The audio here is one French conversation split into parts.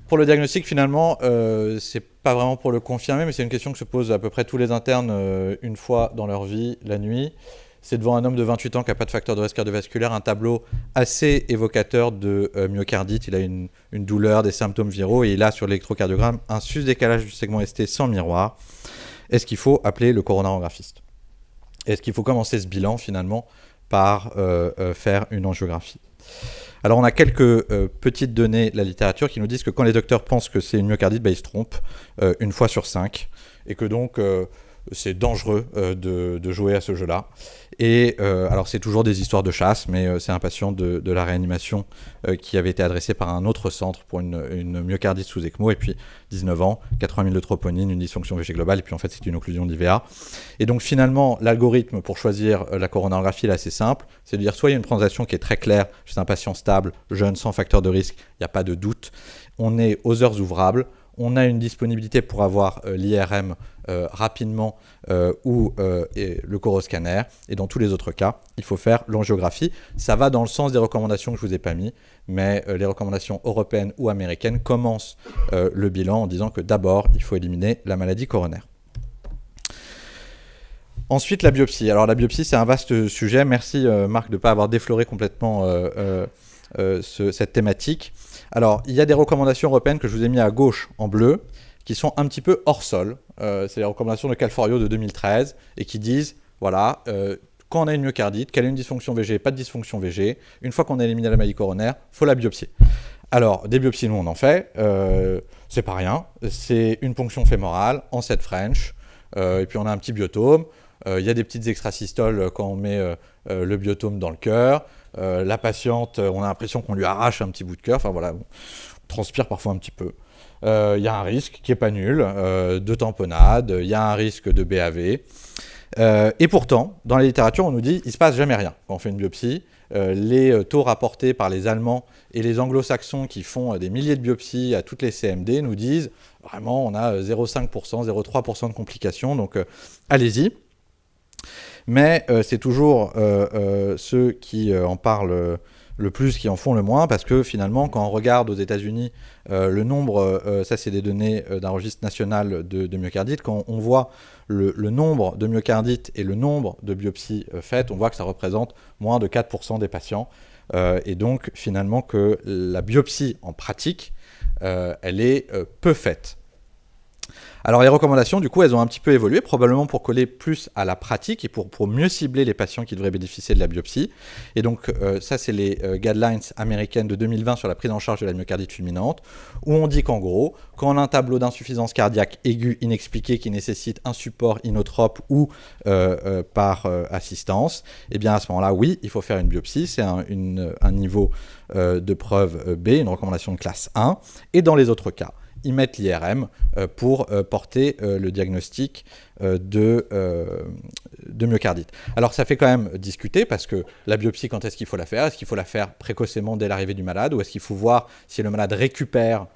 Pour le diagnostic, finalement, c'est pas vraiment pour le confirmer, mais c'est une question que se posent à peu près tous les internes une fois dans leur vie, la nuit. C'est devant un homme de 28 ans qui n'a pas de facteur de risque cardiovasculaire, un tableau assez évocateur de myocardite. Il a une douleur, des symptômes viraux, et il a sur l'électrocardiogramme un sus-décalage du segment ST sans miroir. Est-ce qu'il faut appeler le coronarographiste? Est-ce qu'il faut commencer ce bilan, finalement, par faire une angiographie? Alors, on a quelques petites données de la littérature qui nous disent que quand les docteurs pensent que c'est une myocardite, ils se trompent une fois sur 5, et que donc c'est dangereux de jouer à ce jeu-là. Et alors, c'est toujours des histoires de chasse, mais c'est un patient de la réanimation qui avait été adressé par un autre centre pour une myocardite sous ECMO, et puis 19 ans, 80 000 de troponine, une dysfonction VG globale, et puis en fait, c'est une occlusion d'IVA. Et donc, finalement, l'algorithme pour choisir la coronarographie est assez simple. C'est de dire soit il y a une transaction qui est très claire chez un patient stable, jeune, sans facteur de risque, il n'y a pas de doute. On est aux heures ouvrables. On a une disponibilité pour avoir l'IRM rapidement ou le coroscanner. Et dans tous les autres cas, il faut faire l'angiographie. Ça va dans le sens des recommandations que je ne vous ai pas mis, mais les recommandations européennes ou américaines commencent le bilan en disant que d'abord, il faut éliminer la maladie coronaire. Ensuite, la biopsie. Alors la biopsie, c'est un vaste sujet. Merci Marc de ne pas avoir défloré complètement cette thématique. Alors, il y a des recommandations européennes que je vous ai mis à gauche en bleu, qui sont un petit peu hors sol. C'est les recommandations de Calforio de 2013, et qui disent, voilà, quand on a une myocardite, quelle est une dysfonction VG, pas de dysfonction VG, une fois qu'on a éliminé la maladie coronaire, il faut la biopsier. Alors, des biopsies, nous, on en fait. C'est pas rien. C'est une ponction fémorale en 7 French, et puis on a un petit biotome. Il y a des petites extrasystoles quand on met le biotome dans le cœur. La patiente, on a l'impression qu'on lui arrache un petit bout de cœur. Enfin voilà, on transpire parfois un petit peu. Il y a un risque qui n'est pas nul de tamponnade. Il y a un risque de BAV. Et pourtant, dans la littérature, on nous dit qu'il ne se passe jamais rien quand on fait une biopsie. Les taux rapportés par les Allemands et les Anglo-Saxons qui font des milliers de biopsies à toutes les CMD nous disent vraiment on a 0,5%, 0,3% de complications. Donc allez-y. Mais c'est toujours ceux qui en parlent le plus qui en font le moins, parce que finalement, quand on regarde aux États-Unis le nombre, ça c'est des données d'un registre national de myocardite, quand on voit le nombre de myocardites et le nombre de biopsies faites, on voit que ça représente moins de 4% des patients. Et donc finalement que la biopsie en pratique, elle est peu faite. Alors les recommandations, du coup, elles ont un petit peu évolué, probablement pour coller plus à la pratique et pour mieux cibler les patients qui devraient bénéficier de la biopsie. Et donc ça, c'est les guidelines américaines de 2020 sur la prise en charge de la myocardite fulminante, où on dit qu'en gros, quand on a un tableau d'insuffisance cardiaque aiguë inexpliquée qui nécessite un support inotrope ou par assistance, eh bien à ce moment-là, oui, il faut faire une biopsie. C'est un niveau de preuve B, une recommandation de classe 1. Et dans les autres cas, ils mettent l'IRM pour porter le diagnostic de myocardite. Alors ça fait quand même discuter, parce que la biopsie, quand est-ce qu'il faut la faire? Est-ce qu'il faut la faire précocement dès l'arrivée du malade, ou est-ce qu'il faut voir si le malade récupère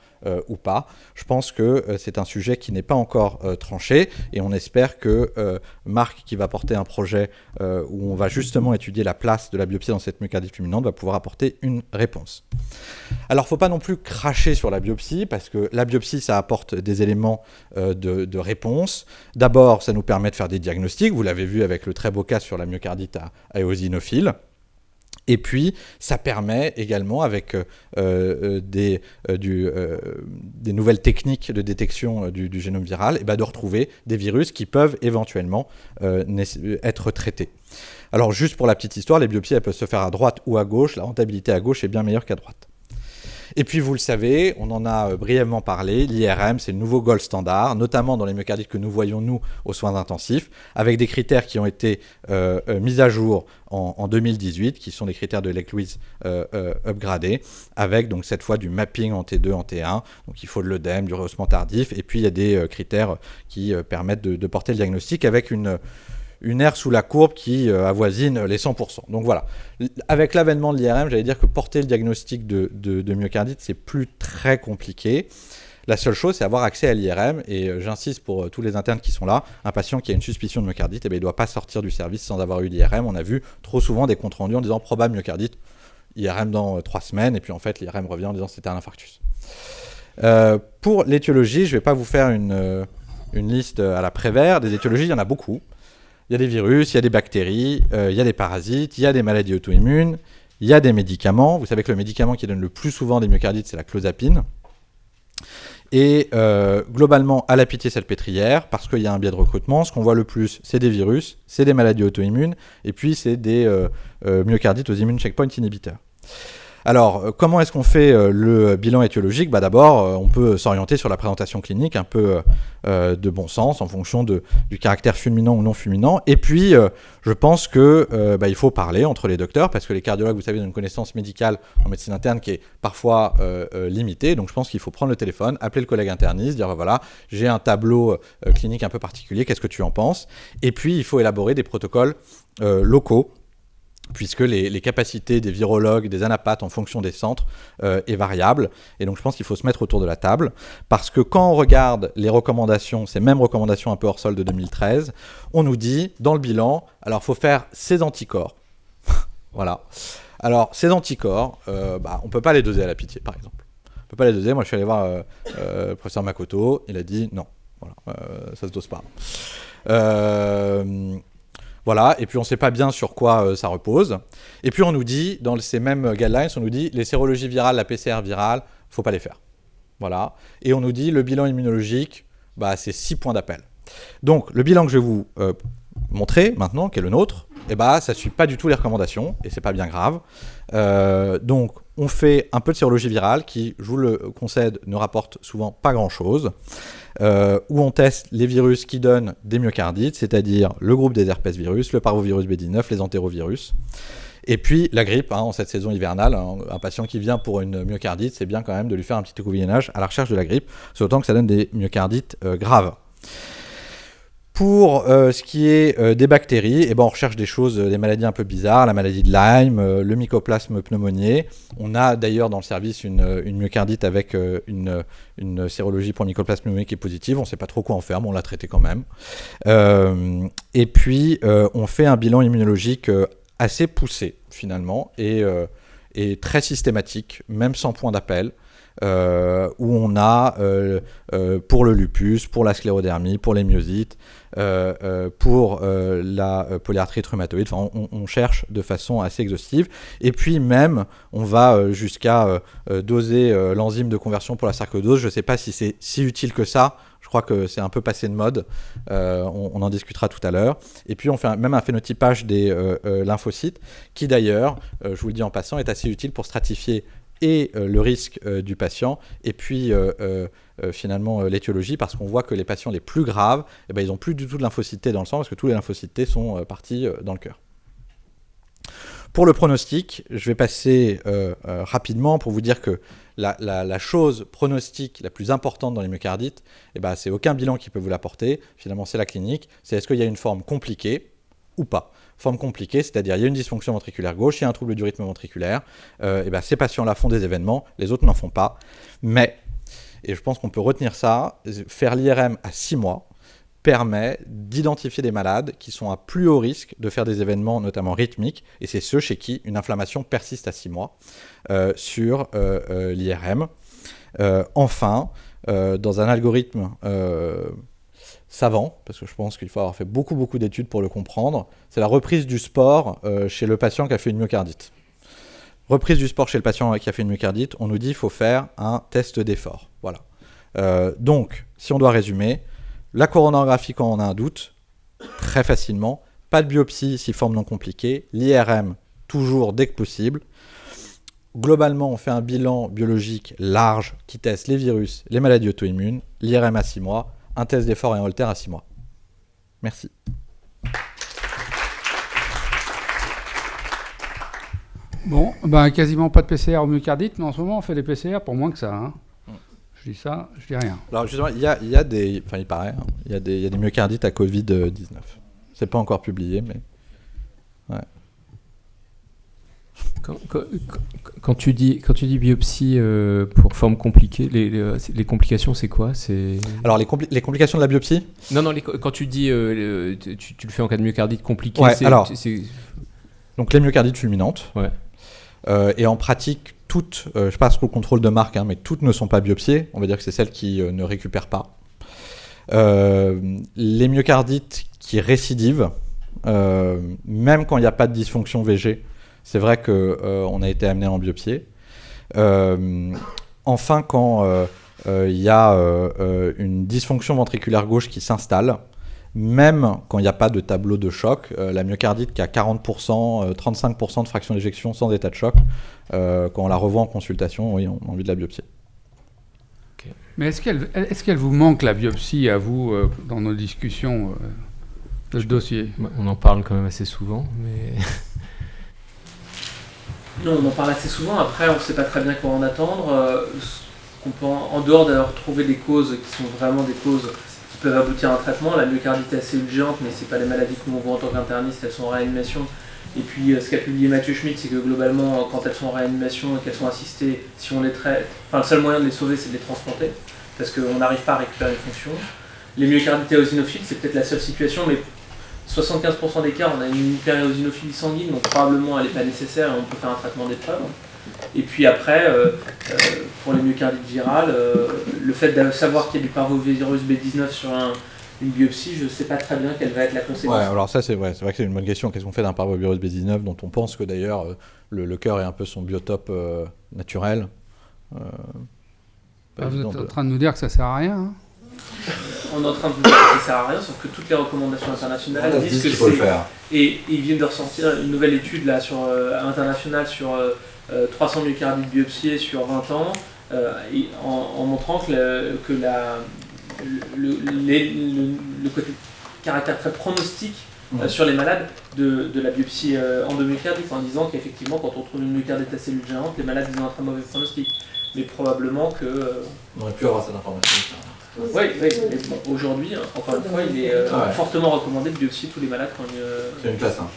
ou pas? Je pense que c'est un sujet qui n'est pas encore tranché, et on espère que Marc, qui va porter un projet où on va justement étudier la place de la biopsie dans cette myocardite fulminante, va pouvoir apporter une réponse. Alors, il ne faut pas non plus cracher sur la biopsie, parce que la biopsie, ça apporte des éléments de réponse. D'abord, ça nous permet de faire des diagnostics. Vous l'avez vu avec le très beau cas sur la myocardite à éosinophile. Et puis, ça permet également, avec des nouvelles techniques de détection du génome viral, de retrouver des virus qui peuvent éventuellement être traités. Alors, juste pour la petite histoire, les biopsies, elles peuvent se faire à droite ou à gauche. La rentabilité à gauche est bien meilleure qu'à droite. Et puis, vous le savez, on en a brièvement parlé, l'IRM, c'est le nouveau gold standard, notamment dans les myocardites que nous voyons, nous, aux soins intensifs, avec des critères qui ont été mis à jour en 2018, qui sont des critères de Lake-Louise upgradés, avec donc cette fois du mapping en T2, en T1, donc il faut de l'œdème, du rehaussement tardif, et puis il y a des critères qui permettent de porter le diagnostic avec une aire sous la courbe qui avoisine les 100%. Donc voilà, avec l'avènement de l'IRM, j'allais dire que porter le diagnostic de myocardite, c'est plus très compliqué. La seule chose, c'est avoir accès à l'IRM, et j'insiste pour tous les internes qui sont là, un patient qui a une suspicion de myocardite, il ne doit pas sortir du service sans avoir eu l'IRM. On a vu trop souvent des comptes rendus en disant probable myocardite, IRM dans 3 semaines, et puis en fait l'IRM revient en disant c'était un infarctus. Pour l'étiologie, je ne vais pas vous faire une liste à la Prévert. Des étiologies, il y en a beaucoup. Il y a des virus, il y a des bactéries, il y a des parasites, il y a des maladies auto-immunes, il y a des médicaments. Vous savez que le médicament qui donne le plus souvent des myocardites, c'est la clozapine. Et globalement, à la Pitié-Salpêtrière, parce qu'il y a un biais de recrutement, ce qu'on voit le plus, c'est des virus, c'est des maladies auto-immunes, et puis c'est des myocardites aux immune checkpoint inhibiteurs. Alors, comment est-ce qu'on fait le bilan étiologique ? D'abord, on peut s'orienter sur la présentation clinique, un peu de bon sens, en fonction du caractère fulminant ou non fulminant. Et puis, je pense qu'il faut parler entre les docteurs, parce que les cardiologues, vous savez, ont une connaissance médicale en médecine interne qui est parfois limitée. Donc, je pense qu'il faut prendre le téléphone, appeler le collègue interniste, dire voilà, j'ai un tableau clinique un peu particulier, qu'est-ce que tu en penses ? Et puis, il faut élaborer des protocoles locaux, puisque les capacités des virologues, des anapathes en fonction des centres est variable. Et donc je pense qu'il faut se mettre autour de la table, parce que quand on regarde les recommandations, ces mêmes recommandations un peu hors sol de 2013, on nous dit dans le bilan, alors il faut faire ces anticorps. Voilà. Alors ces anticorps, on ne peut pas les doser à la Pitié, par exemple. On ne peut pas les doser. Moi je suis allé voir le professeur Makoto, il a dit non, voilà, ça ne se dose pas. Voilà, et puis on ne sait pas bien sur quoi ça repose. Et puis on nous dit, dans ces mêmes guidelines, on nous dit les sérologies virales, la PCR virale, il ne faut pas les faire. Voilà. Et on nous dit le bilan immunologique, c'est 6 points d'appel. Donc le bilan que je vais vous montrer maintenant, qui est le nôtre, ça ne suit pas du tout les recommandations, et ce n'est pas bien grave. Donc on fait un peu de sérologie virale qui, je vous le concède, ne rapporte souvent pas grand-chose. Où on teste les virus qui donnent des myocardites, c'est-à-dire le groupe des herpesvirus, le parvovirus B19, les entérovirus. Et puis la grippe, en cette saison hivernale, un patient qui vient pour une myocardite, c'est bien quand même de lui faire un petit écouvillonnage à la recherche de la grippe, c'est autant que ça donne des myocardites graves. Pour ce qui est des bactéries, on recherche des choses, des maladies un peu bizarres, la maladie de Lyme, le mycoplasme pneumoniae. On a d'ailleurs dans le service une myocardite avec une sérologie pour mycoplasme pneumoniae qui est positive. On ne sait pas trop quoi en faire, mais on l'a traité quand même. Et puis, on fait un bilan immunologique assez poussé, finalement, et très systématique, même sans point d'appel. Où on a pour le lupus, pour la sclérodermie, pour les myosites, pour la polyarthrite rhumatoïde. Enfin, on cherche de façon assez exhaustive. Et puis même, on va jusqu'à doser l'enzyme de conversion pour la sarcoïdose. Je ne sais pas si c'est si utile que ça. Je crois que c'est un peu passé de mode. On en discutera tout à l'heure. Et puis, on fait même un phénotypage des lymphocytes, qui d'ailleurs, je vous le dis en passant, est assez utile pour stratifier et le risque du patient, et puis finalement l'étiologie, parce qu'on voit que les patients les plus graves, ils n'ont plus du tout de lymphocytes T dans le sang, parce que tous les lymphocytes T sont partis dans le cœur. Pour le pronostic, je vais passer rapidement pour vous dire que la chose pronostique la plus importante dans les myocardites, c'est aucun bilan qui peut vous l'apporter, finalement c'est la clinique, c'est est-ce qu'il y a une forme compliquée ou pas. Forme compliquée, c'est-à-dire il y a une dysfonction ventriculaire gauche, il y a un trouble du rythme ventriculaire, ces patients-là font des événements, les autres n'en font pas. Mais, et je pense qu'on peut retenir ça, faire l'IRM à 6 mois permet d'identifier des malades qui sont à plus haut risque de faire des événements notamment rythmiques, et c'est ceux chez qui une inflammation persiste à 6 mois sur l'IRM. Enfin, dans un algorithme savant, parce que je pense qu'il faut avoir fait beaucoup d'études pour le comprendre, c'est la reprise du sport chez le patient qui a fait une myocardite. Reprise du sport chez le patient qui a fait une myocardite, on nous dit qu'il faut faire un test d'effort. Voilà. Donc, si on doit résumer, la coronarographie quand on a un doute, très facilement, pas de biopsie si forme non compliquée, l'IRM toujours dès que possible. Globalement, on fait un bilan biologique large qui teste les virus, les maladies auto-immunes, l'IRM à 6 mois, un test d'effort et un Holter à 6 mois. Merci. Bon, quasiment pas de PCR au myocardite, mais en ce moment, on fait des PCR pour moins que ça. Hein. Je dis ça, je dis rien. Alors justement, il y a des... Enfin, il paraît, hein, il y a des myocardites à Covid-19. C'est pas encore publié, mais... Ouais. Quand tu dis biopsie pour forme compliquée, les complications, c'est quoi ? Alors, les complications de la biopsie ? Non, quand tu dis tu le fais en cas de myocardite compliquée, Donc, les myocardites fulminantes. Ouais. Et en pratique, toutes, je passe au contrôle de Marc, mais toutes ne sont pas biopsiées. On va dire que c'est celles qui ne récupèrent pas. Les myocardites qui récidivent, même quand il n'y a pas de dysfonction VG, c'est vrai qu'on a été amené à en biopsier. Enfin, quand il y a une dysfonction ventriculaire gauche qui s'installe, même quand il n'y a pas de tableau de choc, la myocardite qui a 40%, 35% de fraction d'éjection sans état de choc, quand on la revoit en consultation, oui, on a envie de la biopsier. Mais est-ce qu'elle vous manque la biopsie à vous dans nos discussions de ce dossier? On en parle quand même assez souvent, mais... Non, on en parle assez souvent. Après, on ne sait pas très bien quoi en attendre. On peut en dehors d'avoir trouvé des causes qui sont vraiment des causes qui peuvent aboutir à un traitement. La myocardite est assez urgente, mais c'est pas les maladies que nous on voit en tant qu'interniste, elles sont en réanimation. Et puis ce qu'a publié Mathieu Schmitt, c'est que globalement, quand elles sont en réanimation et qu'elles sont assistées, si on les traite, le seul moyen de les sauver, c'est de les transplanter, parce qu'on n'arrive pas à récupérer une fonction. Les myocardites éosinophiles, c'est peut-être la seule situation, mais 75% des cas, on a une hyperéosinophilie sanguine, donc probablement elle n'est pas nécessaire et on peut faire un traitement d'épreuve. Et puis après, pour les myocardites virales, le fait de savoir qu'il y a du parvovirus B19 sur une biopsie, je ne sais pas très bien quelle va être la conséquence. Ouais, alors ça c'est vrai que c'est une bonne question. Qu'est-ce qu'on fait d'un parvovirus B19 dont on pense que d'ailleurs le cœur est un peu son biotope naturel Vous êtes en train de nous dire que ça ne sert à rien, hein? On est en train de vous dire que ça ne sert à rien, sauf que toutes les recommandations internationales disent que c'est... Et ils viennent de ressortir une nouvelle étude là, internationale sur 300 myocardites biopsiés sur 20 ans, en montrant que le côté caractère très pronostique sur les malades de la biopsie endomyocardique, en disant qu'effectivement, quand on trouve une myocardite à cellules géantes, les malades ont un très mauvais pronostic. Mais probablement que... On aurait pu avoir cette information. Oui, mais bon, aujourd'hui, encore une fois, il est fortement recommandé de biopsier tous les malades quand c'est une classe 1.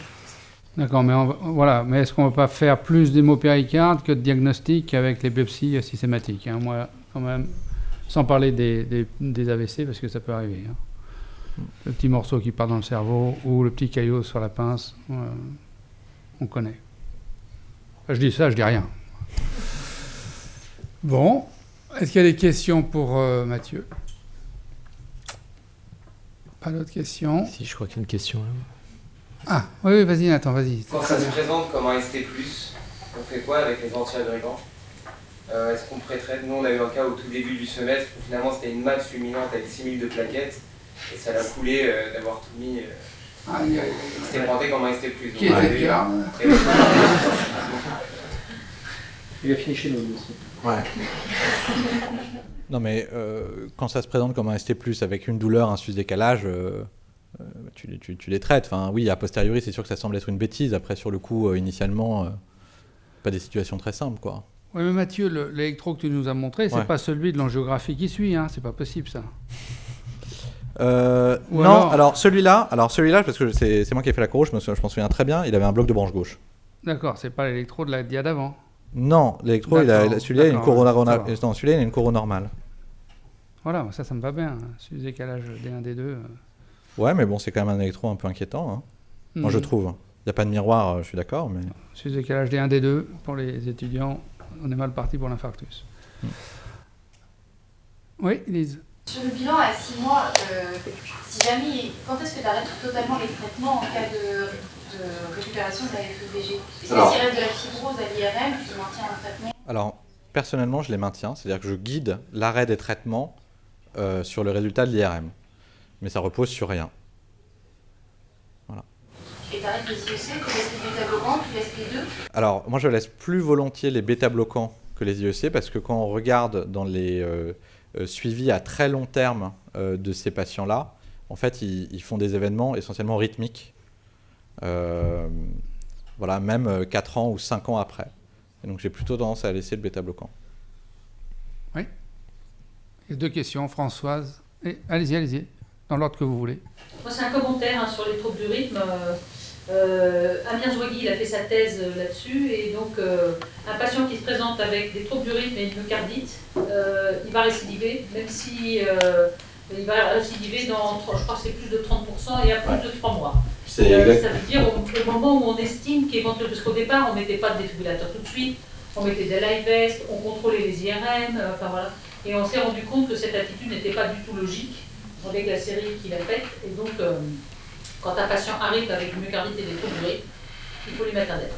D'accord, mais voilà. Mais est-ce qu'on ne va pas faire plus d'hémopéricarde que de diagnostic avec les biopsies systématiques, hein? Moi, quand même, sans parler des AVC, parce que ça peut arriver, hein. Le petit morceau qui part dans le cerveau ou le petit caillot sur la pince, on connaît. Enfin, je dis ça, je dis rien. Bon, est-ce qu'il y a des questions pour Mathieu? Pas d'autres questions? Si, je crois qu'il y a une question là. Ah, oui, vas-y, Nathan, vas-y. Quand ça se présente comme un ST+, on fait quoi avec les anti-agrégants? Est-ce qu'on pré-traite? Nous, on a eu un cas au tout début du semestre où finalement c'était une masse fulminante avec 6000 de plaquettes et ça l'a coulé d'avoir tout mis. C'était présenté comme un ST+. Qui était garde? il a fini chez nous aussi. Ouais. Non mais quand ça se présente comme un ST+, avec une douleur, un sus-décalage, tu les traites. Enfin, oui, a posteriori, c'est sûr que ça semble être une bêtise. Après, sur le coup, initialement, pas des situations très simples, quoi. Oui, mais Mathieu, l'électro que tu nous as montré, c'est pas celui de l'angiographie qui suit, hein. C'est pas possible, ça. Non, alors celui-là, parce que c'est moi qui ai fait la course, je m'en souviens très bien, il avait un bloc de branche gauche. D'accord, c'est pas l'électro de la dia d'avant. Non, l'électro, celui-là, il a une couro normale. Voilà, ça me va bien. Sur décalage D1, D2. Ouais, mais bon, c'est quand même un électro un peu inquiétant, hein. Moi, je trouve. Il n'y a pas de miroir, je suis d'accord, mais... Sur décalage D1, D2, pour les étudiants, on est mal parti pour l'infarctus. Oui, Lise. Sur le bilan à 6 mois, si jamais, quand est-ce que tu arrêtes totalement les traitements en cas de récupération de la FEVG? Est-ce que s'il reste de la fibrose à l'IRM, tu maintiens un traitement? Alors, personnellement, je les maintiens. C'est-à-dire que je guide l'arrêt des traitements sur le résultat de l'IRM. Mais ça repose sur rien. Voilà. Et tu arrêtes les IEC, tu laisses les bêta-bloquants, tu laisses les deux? Alors, moi, je laisse plus volontiers les bêta-bloquants que les IEC parce que quand on regarde dans les suivis à très long terme de ces patients-là, en fait, ils font des événements essentiellement rythmiques. Voilà, même 4 ans ou 5 ans après. Et donc j'ai plutôt tendance à laisser le bêta-bloquant. Oui. Il y a 2 questions, Françoise. Et allez-y, dans l'ordre que vous voulez. Moi, c'est un commentaire sur les troubles du rythme. Amir Zouagui, il a fait sa thèse là-dessus. Et donc, un patient qui se présente avec des troubles du rythme et une myocardite, il va récidiver, même si il va récidiver dans, je crois que c'est plus de 30% et à plus de 3 mois. Ça veut dire au moment où on estime qu'éventuellement, parce qu'au départ, on ne mettait pas de défibrillateur tout de suite, on mettait des live vests, on contrôlait les IRM, enfin voilà. Et on s'est rendu compte que cette attitude n'était pas du tout logique avec la série qu'il a faite. Et donc, quand un patient arrive avec une myocardite et des troubles du rythme, il faut lui mettre un DEF.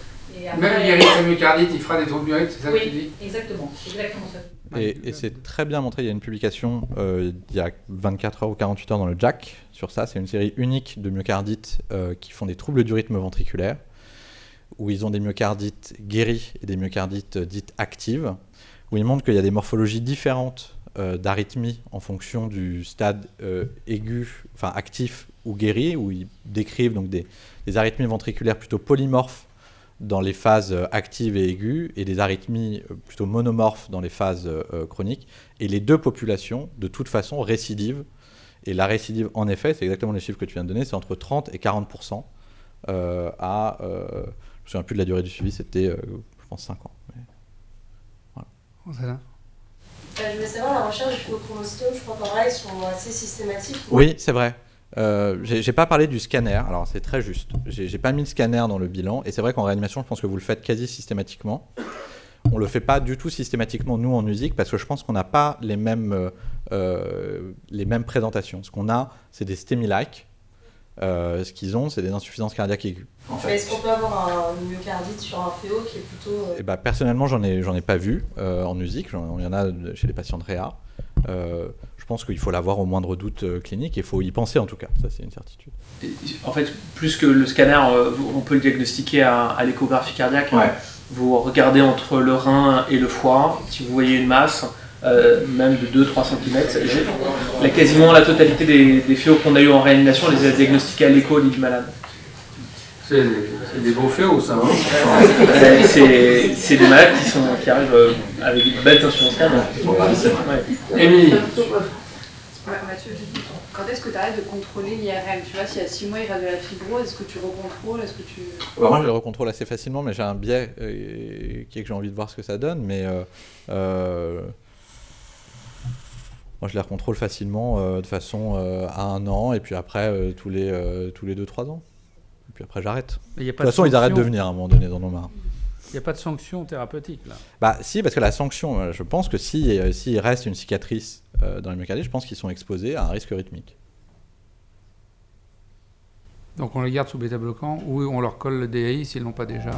Même guéri de myocardite, il fera des troubles du rythme, c'est ça que tu dis? Oui, exactement, c'est exactement ça. Et c'est très bien montré, il y a une publication il y a 24 heures ou 48 heures dans le JACC sur ça, c'est une série unique de myocardites qui font des troubles du rythme ventriculaire, où ils ont des myocardites guéries et des myocardites dites actives, où ils montrent qu'il y a des morphologies différentes d'arythmie en fonction du stade aigu, enfin actif ou guéri, où ils décrivent donc des arythmies ventriculaires plutôt polymorphes dans les phases actives et aiguës, et des arythmies plutôt monomorphes dans les phases chroniques. Et les deux populations, de toute façon, récidivent. Et la récidive, en effet, c'est exactement les chiffres que tu viens de donner, c'est entre 30 et 40% je me souviens plus de la durée du suivi, c'était, je pense, 5 ans. Mais... Voilà. Je voulais savoir, la recherche du chromostomes, je crois qu'en vrai, ils sont assez systématiques. Oui, c'est vrai. J'ai pas parlé du scanner, alors c'est très juste. J'ai pas mis le scanner dans le bilan, et c'est vrai qu'en réanimation, je pense que vous le faites quasi systématiquement. On le fait pas du tout systématiquement, nous, en musique, parce que je pense qu'on n'a pas les mêmes présentations. Ce qu'on a, c'est des STEMI-like. Ce qu'ils ont, c'est des insuffisances cardiaques aiguës. En fait. Mais est-ce qu'on peut avoir une myocardite sur un FEO qui est plutôt... Eh ben, personnellement, j'en ai pas vu en musique. Il y en a chez les patients de réa. Je pense qu'il faut l'avoir au moindre doute clinique et il faut y penser en tout cas. Ça, c'est une certitude. En fait, plus que le scanner, on peut le diagnostiquer à l'échographie cardiaque. Ouais. Vous regardez entre le rein et le foie. Si vous voyez une masse, même de 2-3 cm, quasiment la totalité des FEO qu'on a eu en réanimation, on les a diagnostiqués à l'écho du malade. C'est des beaux FEO, ça, hein. C'est des malades qui arrivent avec une belle insuffisance cardiaque. Émilie. Mathieu, quand est-ce que tu arrêtes de contrôler l'IRM? Tu vois, s'il y a 6 mois, il reste de la fibrose, est-ce que tu recontrôles? Moi, je le recontrôle assez facilement, mais j'ai un biais qui est que j'ai envie de voir ce que ça donne. Mais moi, je les recontrôle facilement de façon à 1 an, et puis après, tous les 2-3 ans. Et puis après, j'arrête. De toute façon, ils arrêtent de venir à un moment donné dans nos marins. Il n'y a pas de sanction thérapeutique, là? Bah si, parce que la sanction, je pense que s'il reste une cicatrice dans les myocardites, je pense qu'ils sont exposés à un risque rythmique. Donc on les garde sous bêta-bloquant ou on leur colle le DAI s'ils ne l'ont pas déjà.